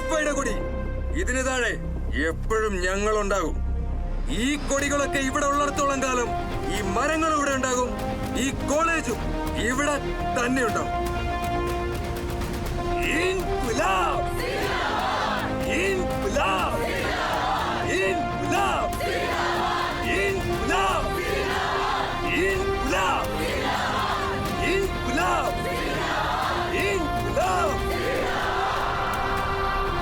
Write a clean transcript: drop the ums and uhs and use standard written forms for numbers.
DYFIയുടെ കൊടി. ഇതിന് താഴെ എപ്പോഴും ഞങ്ങളുണ്ടാകും. ഈ കൊടികളൊക്കെ ഇവിടെ ഉള്ളിടത്തോളം കാലം ഈ മരങ്ങളും ഇവിടെ ഉണ്ടാകും. ഈ കോളേജും ഇവിടെ തന്നെ ഉണ്ടാവും. ഇൻക്വിലാബ്!